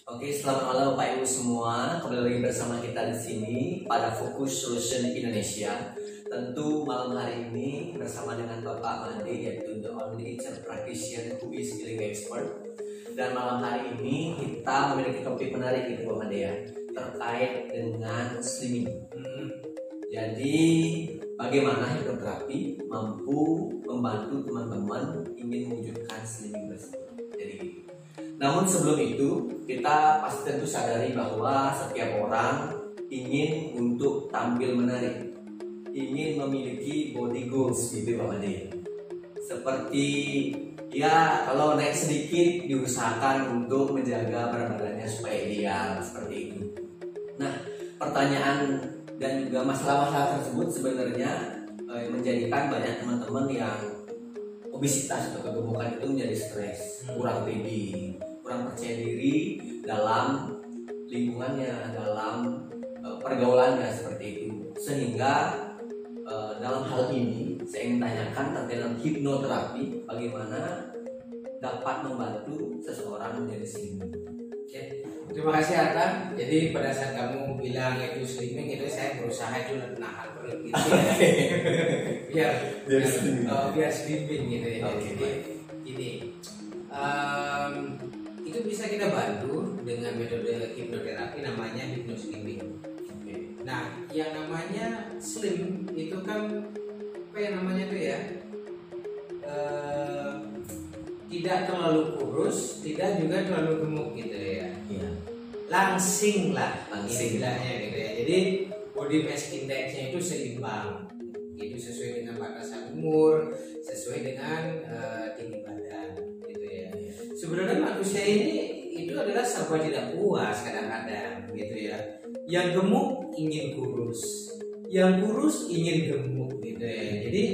Oke, selamat malam Bapak Ibu semua. Kembali lagi bersama kita di sini pada Fokus Solution Indonesia. Tentu malam hari ini bersama dengan Bapak Made, yaitu the only HR practitioner who is healing expert. Dan malam hari ini kita memiliki topik menarik gitu Bapak Made ya, terkait dengan slimming. Jadi bagaimana hipnoterapi mampu membantu teman-teman ingin mewujudkan slimming tersebut. Jadi namun sebelum itu, kita pasti tentu sadari bahwa setiap orang ingin untuk tampil menarik, ingin memiliki body goals gitu Pak Made. Seperti ya kalau naik sedikit diusahakan untuk menjaga berat badannya supaya ideal seperti itu. Nah, pertanyaan dan juga masalah-masalah tersebut sebenarnya menjadikan banyak teman-teman yang obesitas atau kegemukan itu menjadi stres, kurang pede, kurang percaya diri dalam lingkungannya, dalam pergaulannya seperti itu. Sehingga dalam hal ini saya ingin tanyakan terkait dengan hipnoterapi, bagaimana dapat membantu seseorang menjadi slimming. Oke. Terima kasih Arta. Jadi pada saat kamu bilang itu slimming, itu saya berusaha itu nahan perut gitu ya. biar slimming gitu ya. Jadi ini itu bisa kita bantu dengan metode hipnoterapi namanya hypnoslimming. Nah, yang namanya slim itu kan apa yang namanya tuh ya? Tidak terlalu kurus, tidak juga terlalu gemuk gitu ya. Iya. Langsing lah, Langsing istilahnya gitu ya. Jadi body mass indexnya itu seimbang, itu sesuai dengan batasan umur, sesuai dengan tinggi badan, gitu ya. Sebenarnya manusia ini itu adalah serba tidak puas kadang-kadang, gitu ya. Yang gemuk ingin kurus, yang kurus ingin gemuk, gitu ya. Jadi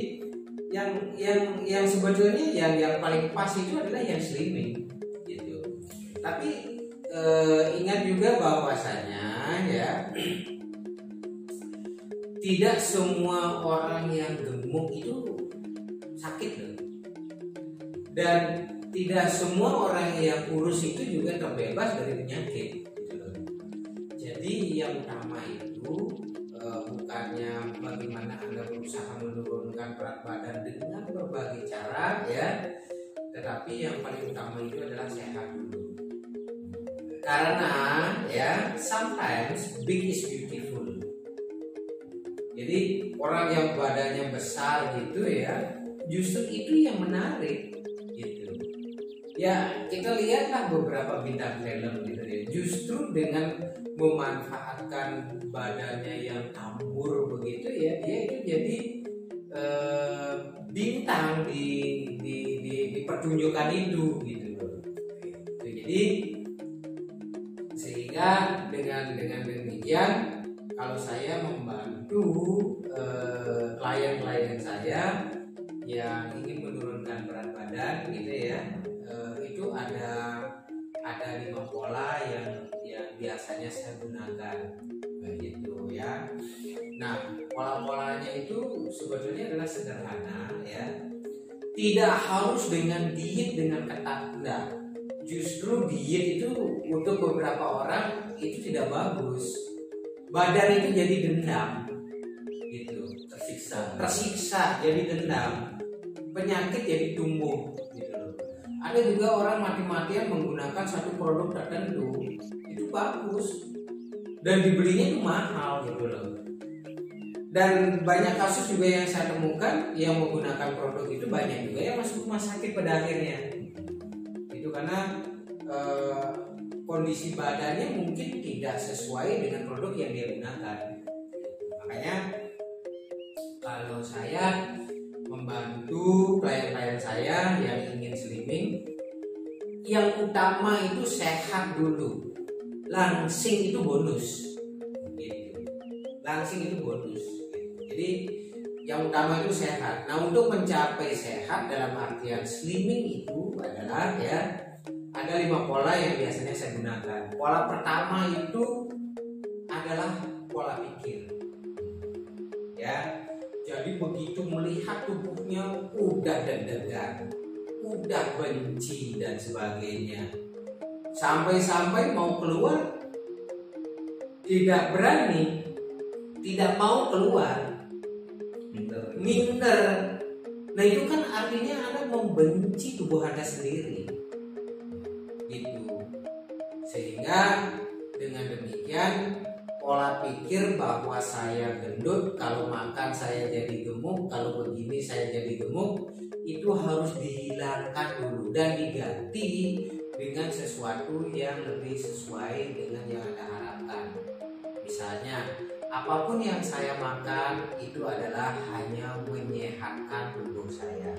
yang sebetulnya yang paling pas itu adalah yang slimming gitu. Tapi ingat juga bahwasanya ya tidak semua orang yang gemuk itu sakit loh. Dan tidak semua orang yang kurus itu juga terbebas dari penyakit gitu loh. Jadi yang utama itu bukannya bagaimana Anda berusaha menurunkan berat badan dengan berbagai cara ya, tetapi yang paling utama itu adalah sehat dulu. Karena ya sometimes big is beautiful. Jadi orang yang badannya besar gitu ya, justru itu yang menarik gitu. Ya kita lihatlah beberapa bintang film gitu ya, justru dengan memanfaatkan badannya yang tambur begitu ya, dia itu jadi bintang di pertunjukan itu gitu loh. Jadi sehingga dengan demikian kalau saya membantu klien-klien saya yang ingin menurunkan berat badan gitu ya, itu ada 5 pola yang biasanya saya gunakan gitu ya. Nah, pola-polanya itu sebetulnya adalah sederhana ya. Tidak harus dengan diet dengan ketat, enggak. Justru diet itu untuk beberapa orang itu tidak bagus. Badan itu jadi dendam gitu, tersiksa jadi dendam. Penyakit jadi tumbuh gitu loh. Ada juga orang mati-matian menggunakan satu produk tertentu, itu bagus dan dibelinya itu mahal gitu loh. Dan banyak kasus juga yang saya temukan yang menggunakan produk itu banyak juga yang masuk rumah sakit pada akhirnya. Itu karena kondisi badannya mungkin tidak sesuai dengan produk yang dia gunakan. Makanya kalau saya membantu klien-klien saya yang ingin slimming, yang utama itu sehat dulu. Langsing itu bonus gitu. Langsing itu bonus gitu. Jadi yang utama itu sehat. Nah, untuk mencapai sehat dalam artian slimming itu adalah ya ada 5 pola yang biasanya saya gunakan. Pola pertama itu adalah pola pikir ya. Jadi begitu melihat tubuhnya udah deg-degan, udah benci dan sebagainya, sampai-sampai mau keluar tidak berani, tidak mau keluar, minder. Nah itu kan artinya Anda membenci tubuh Anda sendiri, gitu. Sehingga dengan demikian pola pikir bahwa saya gendut, kalau makan saya jadi gemuk, kalau begini saya jadi gemuk, itu harus dihilangkan dulu dan diganti dengan sesuatu yang lebih sesuai dengan yang Anda harapkan. Misalnya, apapun yang saya makan itu adalah hanya menyehatkan tubuh saya.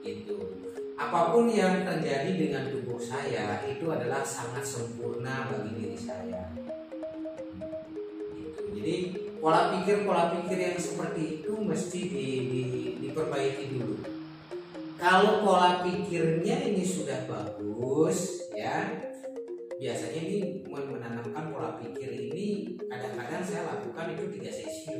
Itu. Apapun yang terjadi dengan tubuh saya itu adalah sangat sempurna bagi diri saya. Gitu. Jadi pola pikir yang seperti itu mesti diperbaiki dulu. Kalau pola pikirnya ini sudah bagus, ya, biasanya ini menanamkan pola pikir ini kadang-kadang saya lakukan itu 3 sesi.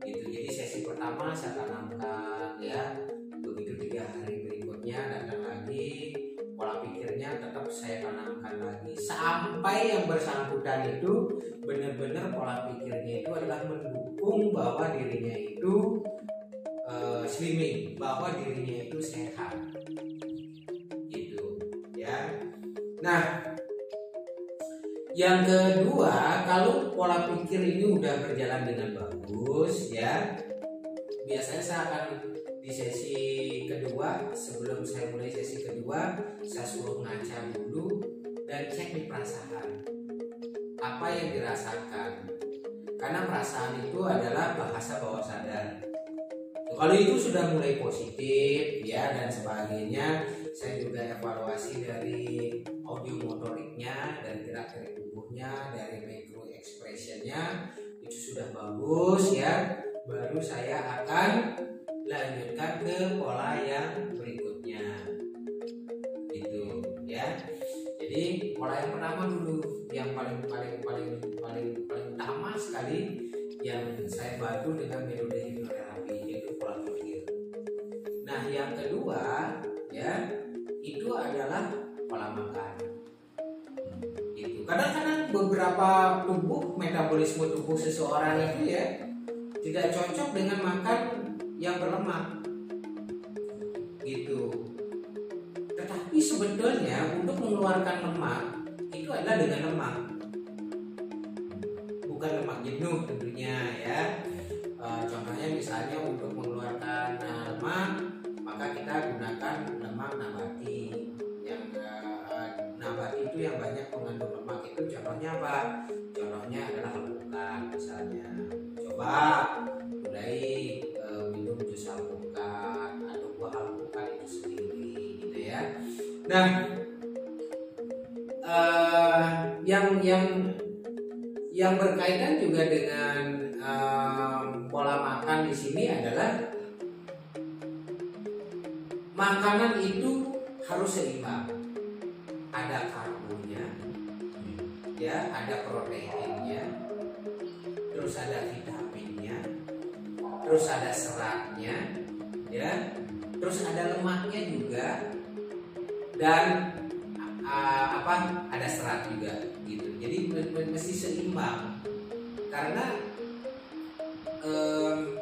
Gitu. Jadi sesi pertama saya tanamkan, ya, begitu 3 hari berikutnya datang lagi, pola pikirnya tetap saya tanamkan lagi sampai yang bersangkutan itu benar-benar pola pikirnya itu adalah mendukung bahwa dirinya itu slimming, bahwa dirinya itu sehat, gitu, ya. Nah, yang kedua, kalau pola pikir ini udah berjalan dengan bagus, ya, biasanya saya akan di sesi kedua, sebelum saya mulai sesi kedua, saya suruh ngaca dulu dan cek di perasaan apa yang dirasakan, karena perasaan itu adalah bahasa bawah sadar. Kalau itu sudah mulai positif, ya, dan sebagainya, saya juga evaluasi dari audio motoriknya, dari gerak-gerik tubuhnya, dari micro expressionnya, itu sudah bagus, ya. Baru saya akan lanjutkan ke pola yang berikutnya, gitu, ya. Jadi pola yang pertama dulu, yang paling utama sekali yang saya bantu dengan metode hipnoterapi, yaitu pola pikir. Nah, yang kedua, ya, itu adalah pola makan. Itu kadang-kadang beberapa metabolisme tubuh seseorang itu, ya, tidak cocok dengan makan yang berlemak, gitu. Tetapi sebetulnya untuk mengeluarkan lemak itu adalah dengan lemak, bukan lemak jenuh tentunya, ya. Contohnya misalnya untuk mengeluarkan lemak, maka kita gunakan lemak nabati. Yang nabati itu yang banyak mengandung lemak itu contohnya apa? Contohnya adalah alpukat misalnya. Coba mulai minum jus alpukat atau buah alpukat itu sendiri, gitu, ya. Nah, yang berkaitan juga dengan pola makan di sini adalah makanan itu harus seimbang. Ada karbonya, ya, ada proteinnya, terus ada vitaminnya, terus ada seratnya, ya, terus ada lemaknya juga, dan ada serat juga, gitu. Jadi mesti seimbang, karena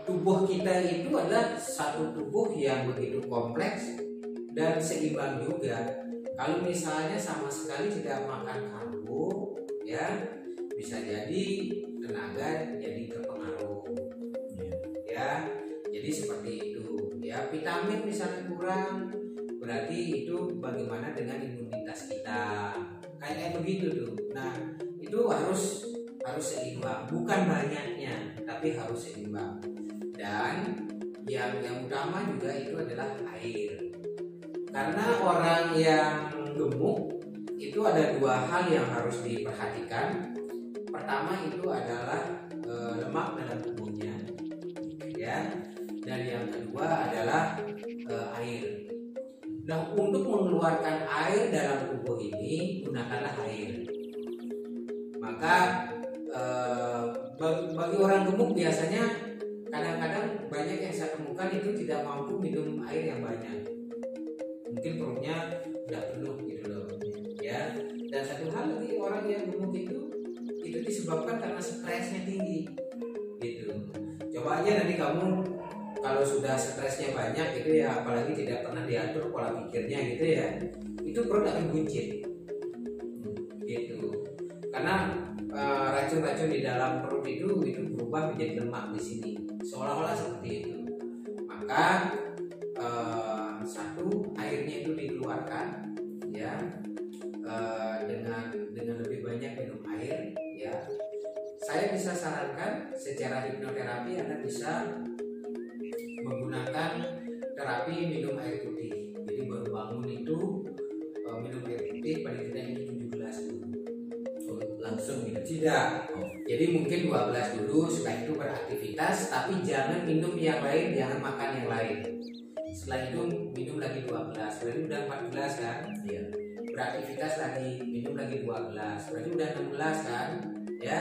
tubuh kita itu adalah satu tubuh yang begitu kompleks dan seimbang juga. Kalau misalnya sama sekali tidak makan karbo, ya, bisa jadi tenaga jadi terpengaruh, ya. Jadi seperti itu, ya. Vitamin misalnya kurang, berarti itu bagaimana dengan imunitas kita, kayak begitu tuh. Nah, itu harus seimbang, bukan banyaknya, tapi harus seimbang. Dan yang utama juga itu adalah air, karena orang yang gemuk itu ada 2 hal yang harus diperhatikan. Pertama itu adalah lemak dalam tubuhnya, ya, dan yang kedua adalah air. Nah, untuk mengeluarkan air dalam tubuh ini, gunakanlah air. Maka bagi orang gemuk biasanya kadang-kadang banyak yang saya temukan itu tidak mampu minum air yang banyak. Mungkin perutnya udah penuh gitu loh ya. Dan satu hal lagi, orang yang gemuk itu disebabkan karena stresnya tinggi gitu. Coba aja nanti kamu kalau sudah stresnya banyak gitu ya, apalagi tidak pernah diatur pola pikirnya gitu ya, itu perut akan buncit gitu. Karena racun-racun di dalam perut itu berubah menjadi lemak di sini, seolah-olah seperti itu. Maka satu, airnya itu dikeluarkan ya, dengan lebih banyak minum air ya. Saya bisa sarankan secara hipnoterapi Anda bisa menggunakan terapi minum air putih. Jadi baru bangun itu minum air putih paling tidak ini 7 gelas dulu. Langsung gitu. Tidak. Jadi mungkin 12 dulu, setelah itu beraktivitas, tapi jangan minum yang lain, jangan makan yang lain. Setelah itu minum lagi 12, berarti udah 14 kan? Iya. Beraktivitas lagi, minum lagi 12, berarti udah 16 kan? Ya.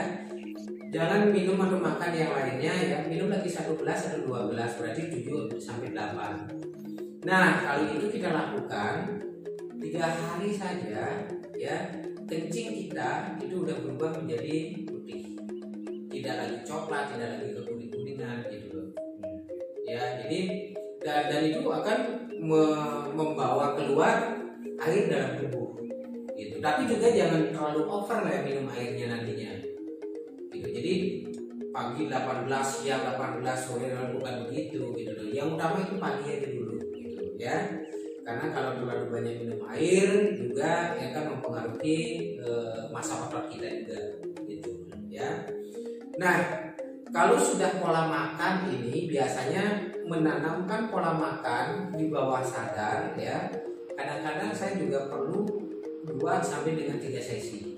Jangan minum atau makan yang lainnya ya, minum lagi 1 gelas atau 2 gelas, berarti 7 sampai 8. Nah, kalau itu kita lakukan 3 hari saja ya, kencing kita itu udah berubah menjadi putih. Tidak lagi coklat, tidak lagi kekuning-kuningan gitu loh. Ya, jadi dan itu akan membawa keluar air dalam tubuh gitu. Tapi juga jangan terlalu over lah minum airnya nantinya gitu. Jadi pagi 18, siang 18, sore bukan begitu gitu loh. Yang utama itu pagi aja dulu gitu ya. Karena kalau terlalu banyak minum air juga akan mempengaruhi masa otot kita juga gitu ya. Nah, kalau sudah pola makan ini biasanya menanamkan pola makan di bawah sadar ya. Kadang-kadang saya juga perlu 2 sampai dengan 3 sesi.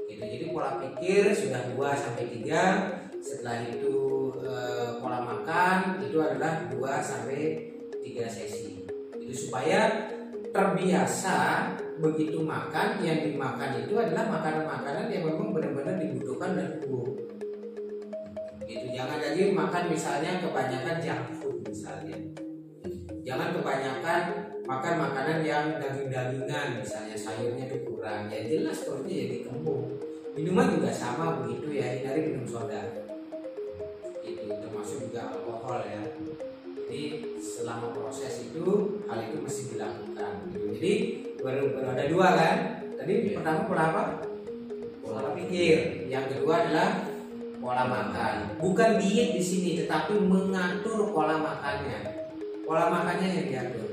Gitu. Jadi pola pikir sudah 2 sampai 3, setelah itu pola makan itu adalah 2 sampai 3 sesi. Itu supaya terbiasa begitu makan, yang dimakan itu adalah makanan-makanan yang memang benar-benar dibutuhkan oleh tubuh. Gitu. Jangan lagi makan misalnya kebanyakan junk food misalnya. Jangan kebanyakan makan makanan yang daging-dagingan, misalnya sayurnya itu kurang. Ya jelas perutnya jadi kembung. Minuman juga sama begitu ya, hindari minum soda. Itu termasuk juga alkohol ya. Jadi selama proses itu hal itu mesti dilakukan. Gitu. Jadi baru ada 2 kan? Tadi pertama pola apa? Pola pikir. Yang kedua adalah pola makan. Bukan diet di sini, tetapi mengatur pola makannya. Pola makannya yang diatur.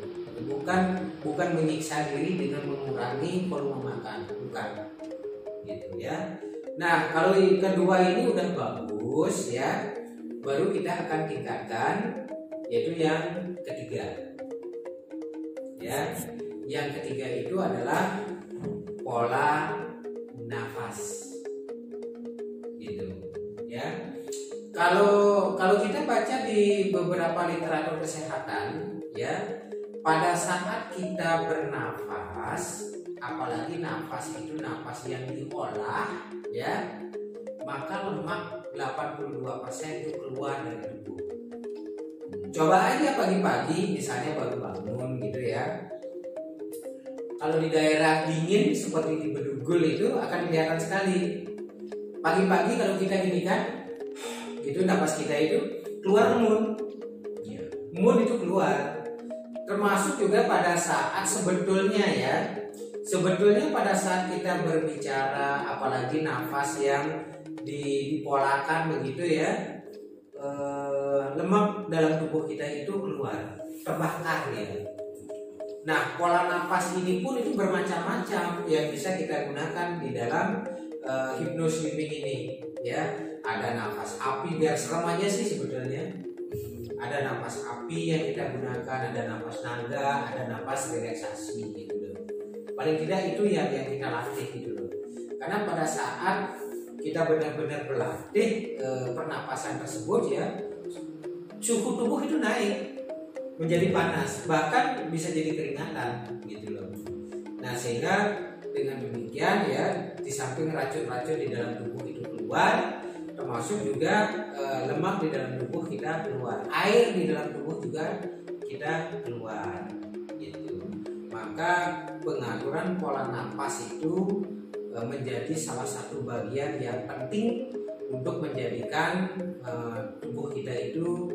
Bukan menyiksa diri dengan mengurangi volume makan, bukan. Gitu ya. Nah, kalau kedua ini udah bagus ya, baru kita akan tingkatkan, yaitu yang ketiga. Ya, yang ketiga itu adalah pola nafas. Gitu. Ya. Kalau kita baca di beberapa literatur kesehatan, ya, pada saat kita bernafas, apalagi nafas itu nafas yang diolah, ya, maka lemak 82% itu keluar dari tubuh. Coba aja pagi-pagi, misalnya baru bangun gitu ya. Kalau di daerah dingin seperti di Bedugul itu akan kelihatan sekali. Pagi-pagi kalau kita gini kan, itu napas kita itu keluar moon. Moon itu keluar. Termasuk juga pada saat sebetulnya pada saat kita berbicara, apalagi nafas yang dipolakan begitu ya, lemak dalam tubuh kita itu keluar, terbakar ya. Nah, pola nafas ini pun itu bermacam-macam yang bisa kita gunakan di dalam hypnosleeping ini ya. Ada nafas api, biar serem aja sih sebetulnya. Ada nafas api yang kita gunakan, ada nafas naga, ada nafas relaksasi gitu loh. Paling tidak itu yang kita latih gitu loh. Karena pada saat kita benar-benar berlatih pernapasan tersebut ya, suhu tubuh itu naik menjadi panas, bahkan bisa jadi keringatan gitu loh. Nah, sehingga dengan demikian ya, di samping racun-racun di dalam tubuh itu keluar, termasuk juga lemak di dalam tubuh kita keluar, air di dalam tubuh juga kita keluar gitu. maka pengaturan pola napas itu menjadi salah satu bagian yang penting untuk menjadikan tubuh kita itu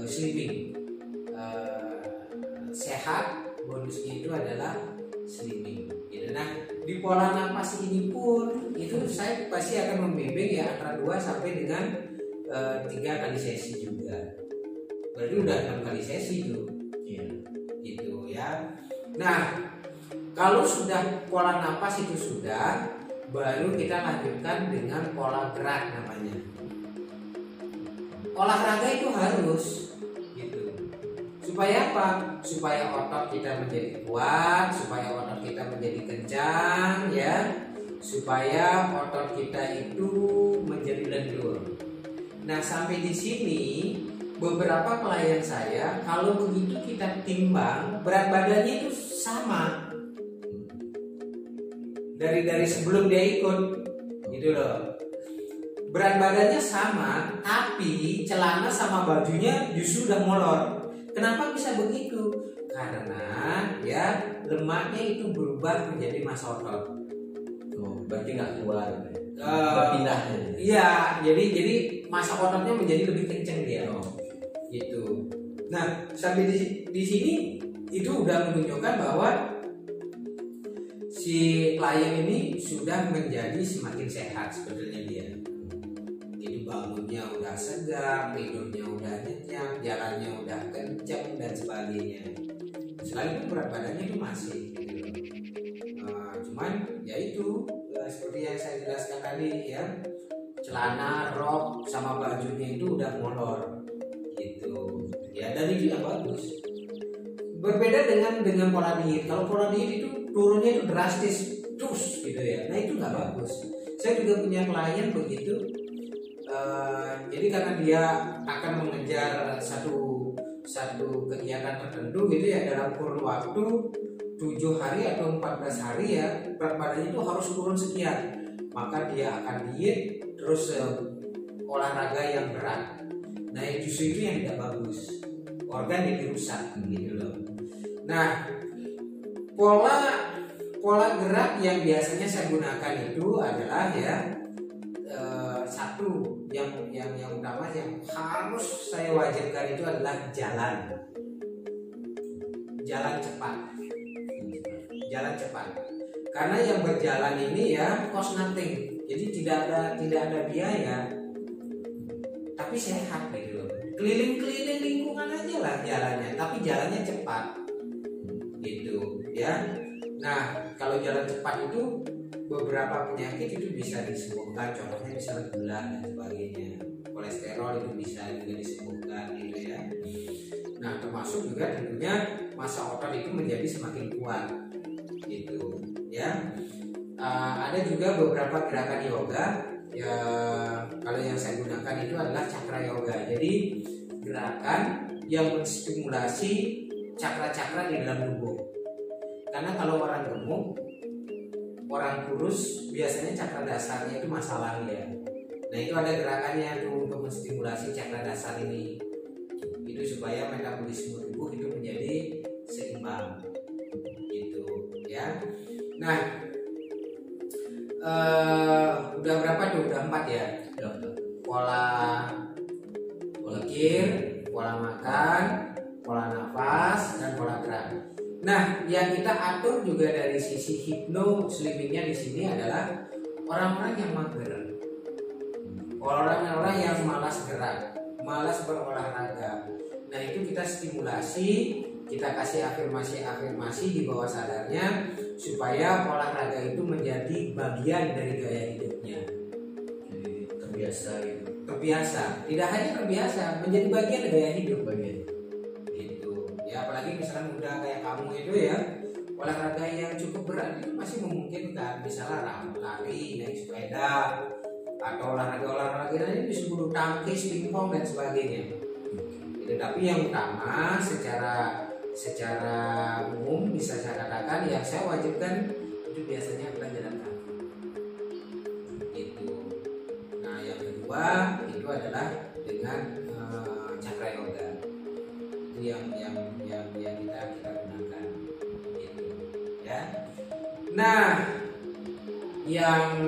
sleeping, sehat. Bonusnya itu adalah sleeping gitu. Nah, di pola napas ini pun itu saya pasti akan membimbing ya antara 2 sampai dengan 3 kali sesi juga. Berarti udah 6 kali sesi tuh. Iya. Gitu ya. Nah, kalau sudah pola napas itu sudah, baru kita lanjutkan dengan pola gerak namanya. Olahraga itu harus gitu. Supaya apa? Supaya otot kita menjadi kuat, supaya otot kita menjadi kencang ya. Supaya otot kita itu menjadi lentur. Nah, sampai di sini beberapa klien saya kalau begitu kita timbang berat badannya itu sama dari sebelum dia ikut gitu loh. Berat badannya sama, tapi celana sama bajunya justru udah molor. Kenapa bisa begitu? Karena ya lemaknya itu berubah menjadi massa otot. Oh, berarti nggak keluar. Berpindah. Iya, jadi massa ototnya menjadi lebih kenceng dia. Gitu. Nah, sampai di sini itu udah menunjukkan bahwa si klien ini sudah menjadi semakin sehat sebetulnya dia. Jadi bangunnya udah segar, tidurnya udah nyenyak, jalannya udah kencang dan sebagainya. Sekalipun berat badannya itu masih gitu. Cuman ya itu seperti yang saya jelaskan tadi ya, celana, rok sama bajunya itu udah molor gitu. Ya, dan itu yang bagus. Berbeda dengan pola diet. Kalau pola diet itu turunnya itu drastis terus gitu ya. Nah, itu nggak bagus. Saya juga punya klien begitu. Jadi karena dia akan mengejar satu kegiatan tertentu gitu ya, dalam kurun waktu 7 hari atau 14 hari ya, berat badannya itu harus turun sekian. Maka dia akan diet terus olahraga yang berat. Nah, justru itu yang tidak bagus. Organ jadi rusak gitu loh. Nah, pola gerak yang biasanya saya gunakan itu adalah ya satu yang utama yang harus saya wajibkan itu adalah jalan cepat. Karena yang berjalan ini ya cost nothing, jadi tidak ada biaya, tapi sehat gitu loh. Keliling-keliling lingkungan aja lah jalannya, tapi jalannya cepat gitu ya. Nah, kalau jalan cepat itu beberapa penyakit itu bisa disembuhkan, contohnya misalnya gula dan sebagainya, kolesterol itu bisa juga disembuhkan gitu ya. Nah, termasuk juga tentunya massa otot itu menjadi semakin kuat gitu ya. Ada juga beberapa gerakan yoga ya, kalau yang saya gunakan itu adalah cakra yoga. Jadi gerakan yang menstimulasi cakra-cakra di dalam tubuh. Karena kalau orang gemuk, orang kurus, biasanya cakra dasarnya itu masalah ya. Nah, itu ada gerakannya tuh untuk menstimulasi cakra dasar ini. Itu supaya metabolisme tubuh itu menjadi seimbang. Gitu ya. Nah, udah berapa tuh? Udah 4 ya. Pola pikir, pola makan, pola nafas, dan pola gerak. Nah, yang kita atur juga dari sisi hipno sleepingnya di sini adalah orang-orang yang mager, orang-orang yang malas gerak, malas berolahraga. Nah, itu kita stimulasi, kita kasih afirmasi di bawah sadarnya supaya olahraga itu menjadi bagian dari gaya hidupnya. Jadi terbiasa gitu. Terbiasa, tidak hanya terbiasa, menjadi bagian dari gaya hidup gitu. Ya, apalagi misalnya muda kayak kamu itu ya, olahraga yang cukup berat itu masih memungkinkan, misalnya lari, naik sepeda, atau olahraga lain bisa bulu tangkis, pingpong dan sebagainya. Gitu. Tapi yang utama secara umum bisa saya katakan yang saya wajibkan itu biasanya adalah jalan kaki. Gitu. Nah, yang kedua itu adalah dengan cakra yoga. Itu yang kita gunakan gitu. Nah, yang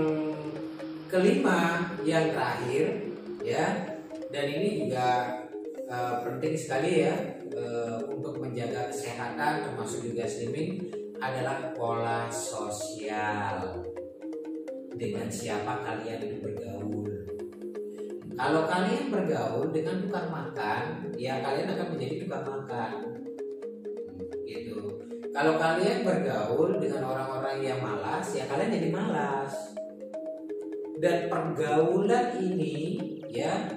kelima, yang terakhir ya, dan ini juga penting sekali ya untuk menjaga kesehatan termasuk juga slimming, adalah pola sosial. Dengan siapa kalian itu bergaul. Kalau kalian bergaul dengan tukang makan, ya kalian akan menjadi tukang makan. Gitu. Kalau kalian bergaul dengan orang-orang yang malas, ya kalian jadi malas. Dan pergaulan ini ya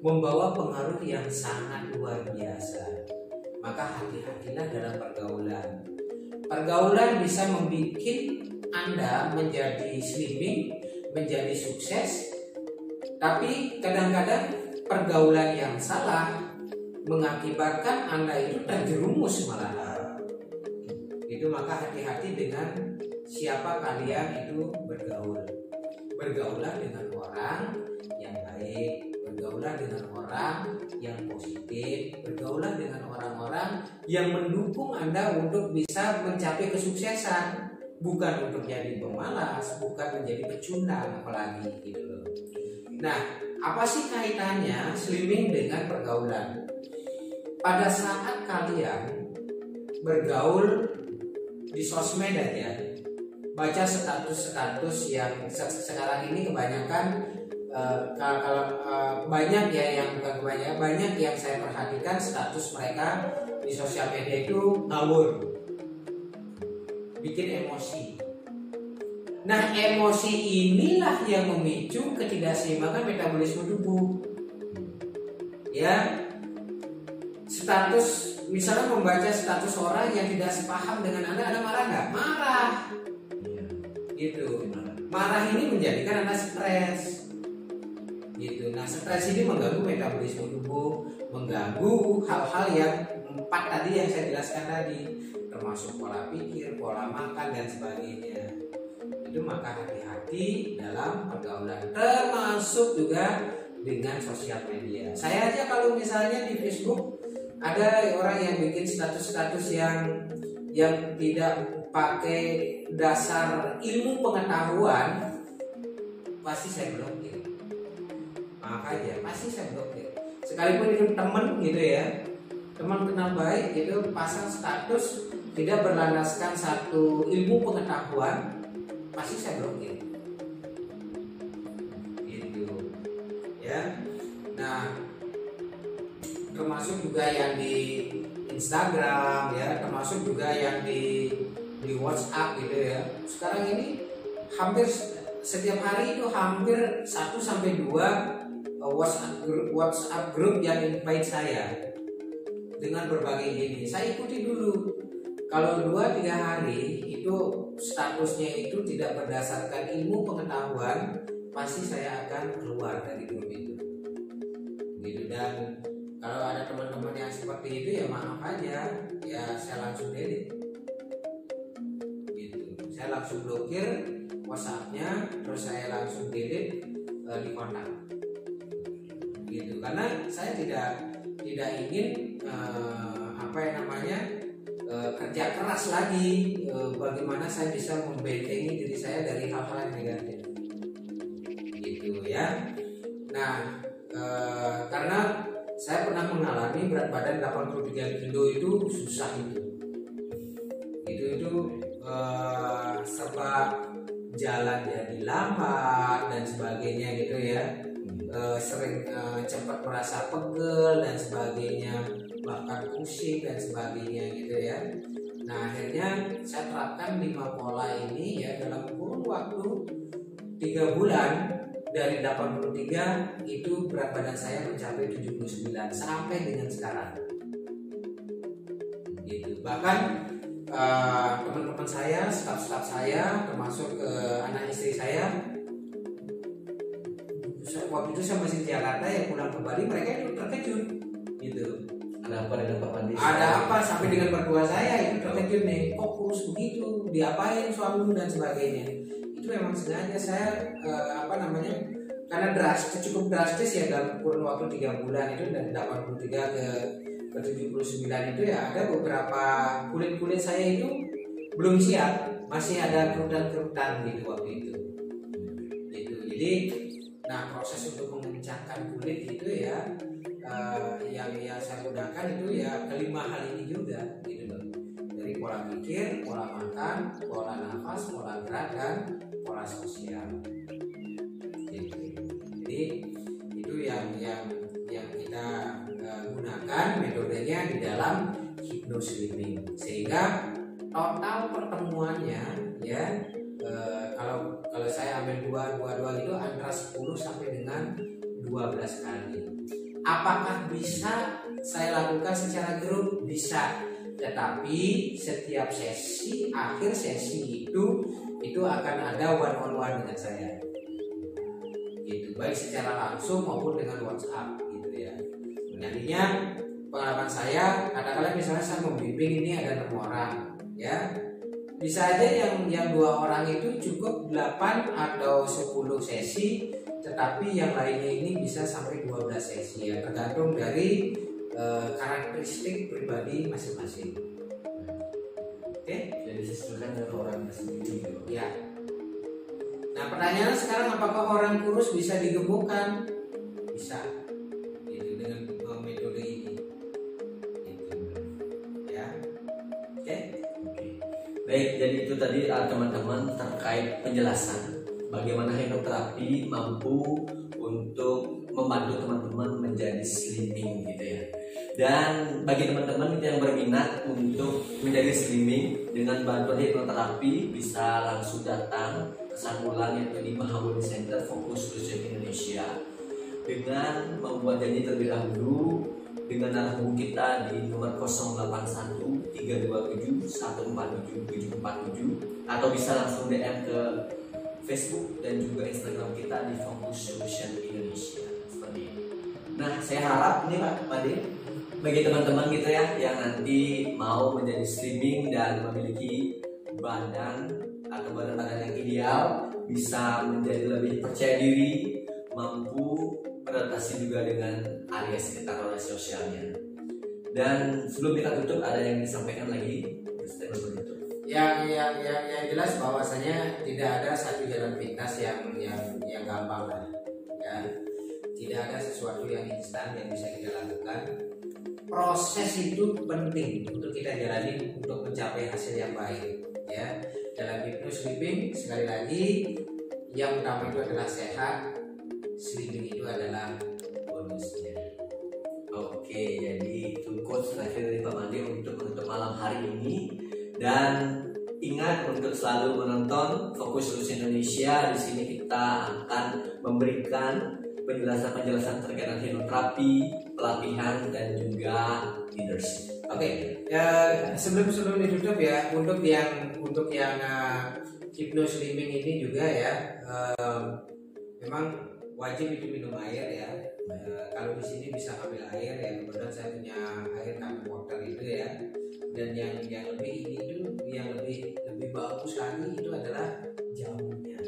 membawa pengaruh yang sangat luar biasa. Maka hati-hatilah dalam pergaulan. Pergaulan bisa membuat Anda menjadi slimming, menjadi sukses. Tapi kadang-kadang pergaulan yang salah mengakibatkan Anda itu terjerumus malahan. Itu maka hati-hati dengan siapa kalian itu bergaul. Bergaulah dengan orang yang baik, bergaulah dengan orang yang positif, bergaulah dengan orang-orang yang mendukung Anda untuk bisa mencapai kesuksesan, bukan untuk jadi pemalas, bukan menjadi pecundang apalagi gitu loh. Nah, apa sih kaitannya slimming dengan pergaulan? Pada saat kalian bergaul di sosmed aja, baca status-status yang sekarang ini kebanyakan banyak ya, yang bukan kebanyakan, banyak yang saya perhatikan status mereka di sosial media itu ngawur, bikin emosi. Nah, emosi inilah yang memicu ketidakseimbangan metabolisme tubuh. Ya, status, misalnya membaca status orang yang tidak sepaham dengan Anda marah nggak? Marah. Gitu. Marah ini menjadikan Anda stres. Gitu. Nah, stres ini mengganggu metabolisme tubuh, mengganggu hal-hal yang 4 tadi yang saya jelaskan tadi, termasuk pola pikir, pola makan dan sebagainya. Itu maka hati-hati dalam pergaulan, termasuk juga dengan sosial media. Saya aja kalau misalnya di Facebook ada orang yang bikin status-status yang tidak pakai dasar ilmu pengetahuan, pasti saya blokir. Makanya pasti saya blokir. Sekalipun itu teman gitu ya, teman kenal baik gitu, pasang status tidak berlandaskan satu ilmu pengetahuan, pasti saya blokir. Gitu. Ya. Nah, termasuk juga yang di Instagram ya, termasuk juga yang di WhatsApp gitu ya. Sekarang ini hampir setiap hari itu hampir 1 sampai 2 WhatsApp grup yang invite saya dengan berbagai ini. Saya ikuti dulu. Kalau 2-3 hari itu statusnya itu tidak berdasarkan ilmu pengetahuan, pasti saya akan keluar dari grup itu. Gitu. Dan kalau ada teman-teman yang seperti itu ya maaf aja, ya saya langsung delete. Gitu. Saya langsung blokir WhatsApp-nya, terus saya langsung delete di kontak. Gitu. Karena saya tidak ingin kerja keras lagi, bagaimana saya bisa membentengi diri saya dari hal-hal yang negatif. Gitu ya. Nah, karena saya pernah mengalami berat badan 83 kilo itu susah itu. Itu serba jalan jadi lambat dan sebagainya gitu ya. Sering cepat merasa pegel dan sebagainya, bahkan pusing dan sebagainya gitu ya. Nah, akhirnya saya terapkan 5 pola ini ya dalam kurun waktu 3 bulan. Dari 83 itu berat badan saya mencapai 79 sampai dengan sekarang. Gitu. Bahkan teman-teman saya, staf-staf saya, termasuk anak istri saya, waktu itu saya masih di Jakarta ya, pulang ke Bali, mereka itu terkejut. Gitu. Ada apa dengan Pak Mandi? Ada apa sampai dengan berdua saya itu terkejut nih, kok kurus begitu, diapain suamimu dan sebagainya. Itu memang sengaja saya karena cukup drastis ya dalam kurun waktu 3 bulan itu dari 83 ke 79 itu ya, ada beberapa kulit saya itu belum siap masih ada kerutan-kerutan gitu waktu itu. Gitu. Jadi, nah proses untuk mengencangkan kulit itu ya, yang saya gunakan itu ya kelima hal ini juga, gitu loh. Dari pola pikir, pola makan, pola nafas, pola gerak, dan pola sosial. Gitu. Jadi itu yang kita gunakan metodenya di dalam hypnosleeping, sehingga total pertemuannya ya, kalau saya ambil dua itu antara 10 sampai dengan 12 kali. Apakah bisa saya lakukan secara grup? Bisa, tetapi setiap sesi, akhir sesi itu akan ada one on one dengan saya, gitu, baik secara langsung maupun dengan WhatsApp, gitu ya. Nantinya pengalaman saya, kadang-kadang misalnya saya membimbing ini ada 6 orang, ya bisa aja yang 2 orang itu cukup 8 atau 10 sesi, tetapi yang lainnya ini bisa sampai 12 sesi ya, tergantung dari karakteristik pribadi masing-masing. Oke, Jadi disesuaikan dengan orang sendiri gitu. ya. Nah pertanyaannya sekarang, apakah orang kurus bisa digemukkan? Bisa, gitu, dengan metode ini, gitu. Ya, oke. Baik, jadi itu tadi teman-teman terkait penjelasan bagaimana hipnoterapi mampu untuk membantu teman-teman menjadi slimming gitu ya. Dan bagi teman-teman yang berminat untuk menjadi slimming dengan bantuan hipnoterapi, bisa langsung datang ke Sanggulang yaitu di Mahabodi Center Focus Solution Indonesia dengan membuat janji terlebih dahulu dengan narasumber kita di nomor 081 327 147 747, atau bisa langsung DM ke Facebook dan juga Instagram kita di Focus Solution Indonesia seperti ini. Nah, saya harap nih Pak Made, bagi teman-teman gitu ya yang nanti mau menjadi slimming dan memiliki badan atau badan-badan yang ideal, bisa menjadi lebih percaya diri, mampu beradaptasi juga dengan area sekitar area sosialnya. Dan sebelum kita tutup, ada yang disampaikan lagi statement penutup? Yang jelas bahwasanya tidak ada satu jalan pintas yang gampang lah, ya. Tidak ada sesuatu yang instan yang bisa kita lakukan. Proses itu penting untuk kita jalani untuk mencapai hasil yang baik, ya. Dalam hypnosleeping, sekali lagi, yang utama itu adalah sehat. Sleeping itu adalah bonusnya. Oke, jadi itu quotes terakhir dari Pak Made untuk menutup malam hari ini. Dan ingat untuk selalu menonton Fokus Solution Indonesia. Di sini kita akan memberikan penjelasan-penjelasan terkait dengan hipnoterapi, pelatihan, dan juga leadership. Oke, sebelum ditutup ya, untuk yang hypnosleeping ini juga ya, memang wajib itu minum air ya. Kalau di sini bisa ambil air ya, kebetulan saya punya air Camel Water itu ya. Dan yang lebih ini tuh, yang lebih bagus lagi itu adalah jamunya.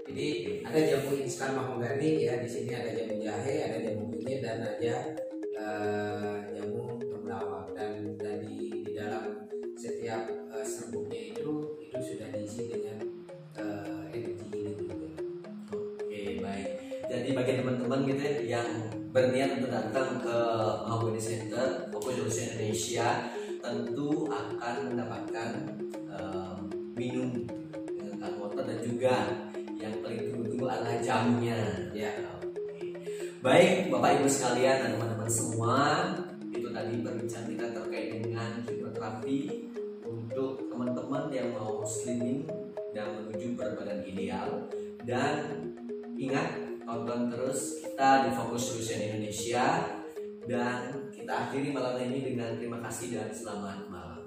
Jadi ada jamu instan mahogani ya, di sini ada jamu jahe, ada jamu kunyit, dan ada jamu temulawak, dan di dalam setiap serbuknya itu sudah diisi dengan energi ini juga. Oke, baik. Jadi bagi teman-teman gitu ya, yang berniat untuk datang ke Mahabodi Center Fokus Solution Indonesia, tentu akan mendapatkan minum dengan Camel Water, dan juga yang paling tunggu-tunggu adalah jamunya ya. Baik Bapak Ibu sekalian dan teman-teman semua, itu tadi berbincang kita terkait dengan hipnoterapi untuk teman-teman yang mau slimming dan menuju berat badan ideal. Dan ingat, tonton terus kita di Fokus Solution Indonesia. Dan kita akhiri malam ini dengan terima kasih dan selamat malam.